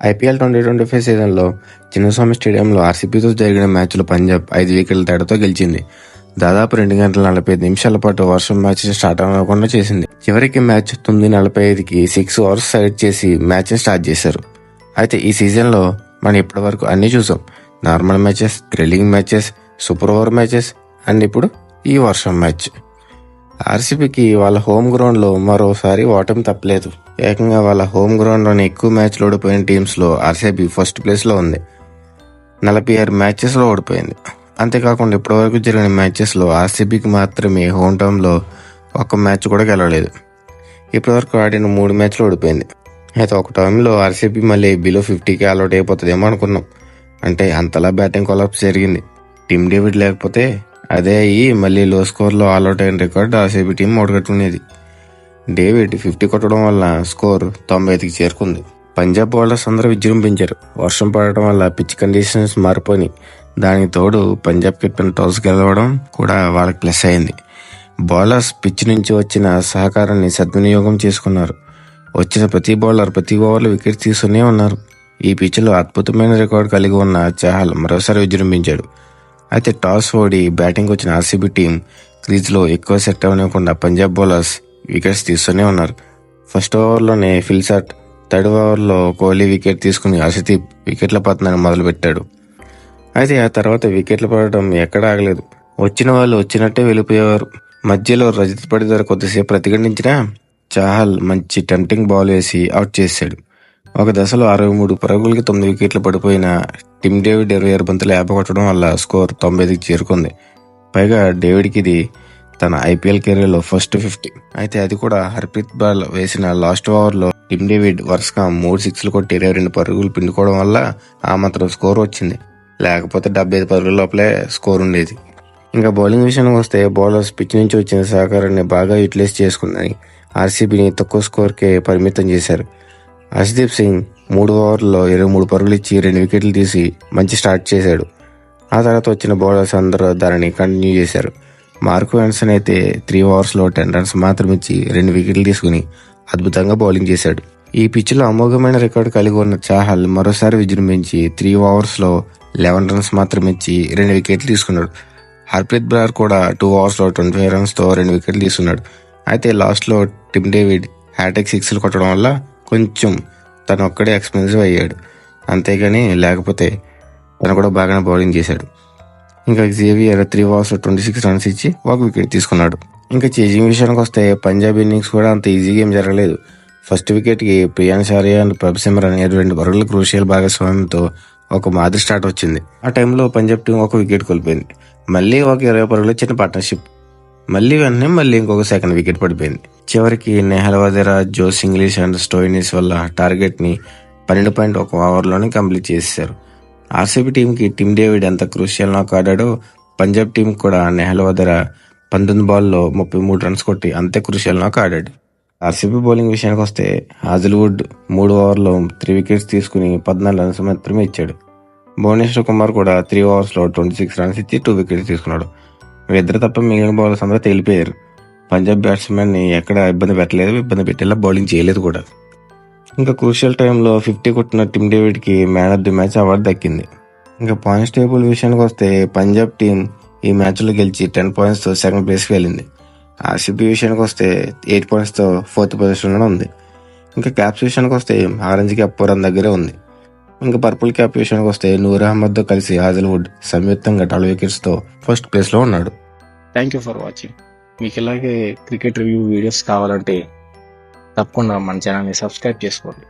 IPL 2025 సీజన్లో చిన్నస్వామి స్టేడియంలో ఆర్సీబీతో జరిగిన మ్యాచ్లో పంజాబ్ 5 వికెట్ల తేడాతో గెలిచింది. దాదాపు 2 గంటల 45 నిమిషాల పాటు వర్షం మ్యాచ్ స్టార్ట్ అవ్వకుండా చేసింది. చివరికి మ్యాచ్ 9:45కి 6 ఓవర్స్ సైడ్ చేసి మ్యాచ్ స్టార్ట్ చేశారు. అయితే ఈ సీజన్లో మనం ఇప్పటివరకు అన్నీ చూసాం. Normal matches, thrilling matches, super over matches and ఇప్పుడు ఈ వర్షం మ్యాచ్. ఆర్సీబీకి వాళ్ళ హోమ్ గ్రౌండ్లో మరోసారి ఓటమి తప్పలేదు. ఏకంగా వాళ్ళ హోమ్ గ్రౌండ్లోనే ఎక్కువ మ్యాచ్లు ఓడిపోయిన టీమ్స్లో ఆర్సీబీ ఫస్ట్ ప్లేస్లో ఉంది. 46 మ్యాచెస్లో ఓడిపోయింది. అంతేకాకుండా ఇప్పటివరకు జరిగిన మ్యాచెస్లో ఆర్సీబీకి మాత్రమే హోమ్ టౌన్లో ఒక్క మ్యాచ్ కూడా గెలవలేదు. ఇప్పటివరకు ఆడిన 3 మ్యాచ్లు ఓడిపోయింది. అయితే ఒక టైంలో ఆర్సీబీ మళ్ళీ బిలో 50కి ఆల్అౌట్ అయిపోతుందేమో అనుకున్నాం. అంటే అంతలా బ్యాటింగ్ కొలాప్స్ జరిగింది. టిమ్ డేవిడ్ లేకపోతే అదే అయ్యి మళ్ళీ లో స్కోర్లో ఆల్అౌట్ అయిన రికార్డు ఆర్సీబీ టీం ఓడగట్టుకునేది. డేవిడ్ 50 కొట్టడం వల్ల స్కోర్ 95కి చేరుకుంది. పంజాబ్ బౌలర్స్ అందరూ విజృంభించారు. వర్షం పడటం వల్ల పిచ్ కండిషన్స్ మారిపోయి దానికి తోడు పంజాబ్ కెప్టెన్ టాస్ గెలవడం కూడా వాళ్ళకి ప్లస్ అయింది. బౌలర్స్ పిచ్ నుంచి వచ్చిన సహకారాన్ని సద్వినియోగం చేసుకున్నారు. వచ్చిన ప్రతి బౌలర్ ప్రతి ఓవర్లో వికెట్ తీసుకునే ఉన్నారు. ఈ పిచ్లో అద్భుతమైన రికార్డు కలిగి ఉన్న చాహల్ మరోసారి విజృంభించాడు. అయితే టాస్ ఓడి బ్యాటింగ్ వచ్చిన ఆర్సీబీ టీం క్రీజ్లో ఎక్కువ సెట్ అవ్వనివ్వకుండా పంజాబ్ బౌలర్స్ వికెట్స్ తీస్తూనే ఉన్నారు. ఫస్ట్ ఓవర్లోనే ఫిల్సాట్, థర్డ్ ఓవర్లో కోహ్లీ వికెట్ తీసుకుని హర్షదీప్ వికెట్ల పతనాన్ని మొదలుపెట్టాడు. అయితే ఆ తర్వాత వికెట్లు పడటం ఎక్కడా ఆగలేదు. వచ్చిన వాళ్ళు వచ్చినట్టే వెళ్ళిపోయేవారు. మధ్యలో రజత్ పడిదార్ కొద్దిసేపు ప్రతిఘటించినా చాహల్ మంచి టెంప్టింగ్ బాల్ వేసి అవుట్ చేశాడు. ఒక దశలో 63 పరుగులకి 9 వికెట్లు పడిపోయిన టిమ్ డేవిడ్ 26 బంతులు 50 కొట్టడం వల్ల స్కోర్ 95కి చేరుకుంది. పైగా డేవిడ్కి ఇది తన ఐపీఎల్ కెరీర్లో ఫస్ట్ 50. అయితే అది కూడా హర్ప్రీత్ బాల్ వేసిన లాస్ట్ ఓవర్లో టిమ్ డేవిడ్ వరుసగా 3 సిక్స్లు కొట్టి 22 పరుగులు పిండుకోవడం వల్ల ఆ మాత్రం స్కోర్ వచ్చింది. లేకపోతే 75 పరుగుల లోపలే స్కోర్ ఉండేది. ఇంకా బౌలింగ్ విషయానికి వస్తే బౌలర్స్ పిచ్ నుంచి వచ్చిన సహకారాన్ని బాగా యూటిలైజ్ చేసుకుని ఆర్సీబీని తక్కువ స్కోర్కే పరిమితం చేశారు. హర్షదీప్ సింగ్ 3 ఓవర్లలో 23 పరుగులు ఇచ్చి 2 వికెట్లు తీసి మంచి స్టార్ట్ చేశాడు. ఆ తర్వాత వచ్చిన బౌలర్స్ అందరూ దానిని కంటిన్యూ చేశారు. మార్క్ ఆండర్సన్ అయితే 3 ఓవర్స్లో 10 రన్స్ మాత్రం ఇచ్చి 2 వికెట్లు తీసుకుని అద్భుతంగా బౌలింగ్ చేశాడు. ఈ పిచ్లో అమోఘమైన రికార్డు కలిగి ఉన్న చాహల్ మరోసారి విజృంభించి 3 ఓవర్స్లో 11 రన్స్ మాత్రం ఇచ్చి 2 వికెట్లు తీసుకున్నాడు. హర్ప్రీత్ బాల్ కూడా 2 ఓవర్స్లో 25 రన్స్తో 2 వికెట్లు తీసుకున్నాడు. అయితే లాస్ట్లో టిమ్ డేవిడ్ హ్యాట్రిక్ సిక్స్లు కొట్టడం వల్ల కొంచెం తను ఒక్కడే ఎక్స్పెన్సివ్ అయ్యాడు. అంతేగాని లేకపోతే తను కూడా బాగానే బౌలింగ్ చేశాడు. ఇంకా జేవియర్ 3 ఓవర్స్లో 26 రన్స్ ఇచ్చి 1 వికెట్ తీసుకున్నాడు. ఇంకా చేజింగ్ విషయానికి వస్తే పంజాబ్ ఇన్నింగ్స్ కూడా అంత ఈజీగా ఏం జరగలేదు. ఫస్ట్ వికెట్కి ప్రియాంశ్ ఆర్య అండ్ ప్రభ్ సిమ్రన్ 2 పరుగుల క్రూషియల్ భాగస్వామ్యంతో ఒక మాదిరి స్టార్ట్ వచ్చింది. ఆ టైంలో పంజాబ్ టీం 1 వికెట్ కోల్పోయింది. మళ్ళీ ఒక 20 పరుగులు చిన్న పార్ట్నర్షిప్. మళ్ళీ ఇంకొక సెకండ్ వికెట్ పడిపోయింది. చివరికి Nehal Wadhera, Jos Inglis and Stoinis వల్ల టార్గెట్ని 12.1 ఓవర్లోనే కంప్లీట్ చేశారు. ఆర్సీబీ టీంకి టిమ్ డేవిడ్ ఎంత క్రూషియల్ నాక్ ఆడాడో పంజాబ్ టీం కూడా నెహల్ వదేరా 19 బాల్లో 33 రన్స్ కొట్టి అంతే క్రూషియల్ నాక్ ఆడాడు. ఆర్సీబీ బౌలింగ్ విషయానికి వస్తే హాజిల్వుడ్ 3 ఓవర్లో 3 వికెట్స్ తీసుకుని 14 రన్స్ మాత్రమే ఇచ్చాడు. భువనేశ్వర్ కుమార్ కూడా 3 ఓవర్స్లో 26 రన్స్ ఇచ్చి 2 వికెట్స్ తీసుకున్నాడు. వీరిద్దరు తప్ప మిగిలిన బౌలర్స్ అందరూ తేలిపోయారు. పంజాబ్ బ్యాట్స్మెన్ని ఎక్కడ ఇబ్బంది పెట్టలేదు, ఇబ్బంది పెట్టేలా బౌలింగ్ చేయలేదు కూడా. ఇంకా క్రూషియల్ టైంలో 50 కొట్టిన టిమ్ డేవిడ్కి man of the match award దక్కింది. ఇంకా పాయింట్స్ టేబుల్ విషయానికి వస్తే పంజాబ్ టీం ఈ మ్యాచ్లో గెలిచి 10 పాయింట్స్తో సెకండ్ ప్లేస్కి వెళ్ళింది. ఆర్సీబీ విషయానికి వస్తే 8 పాయింట్స్తో 4th పొజిషన్లో ఉంది. ఇంకా క్యాప్స్ విషయానికి వస్తే ఆరెంజ్ క్యాప్ పురం దగ్గరే ఉంది. ఇంకా పర్పుల్ క్యాప్ విషయానికి వస్తే నూర్ అహ్మద్తో కలిసి హాజిల్వుడ్ సంయుక్తంగా 12 వికెట్స్తో ఫస్ట్ ప్లేస్లో ఉన్నాడు. Thank you for watching. మీకు ఇలాగే క్రికెట్ రివ్యూ వీడియోస్ కావాలంటే తప్పకుండా మన ఛానల్ని సబ్స్క్రైబ్ చేసుకోండి.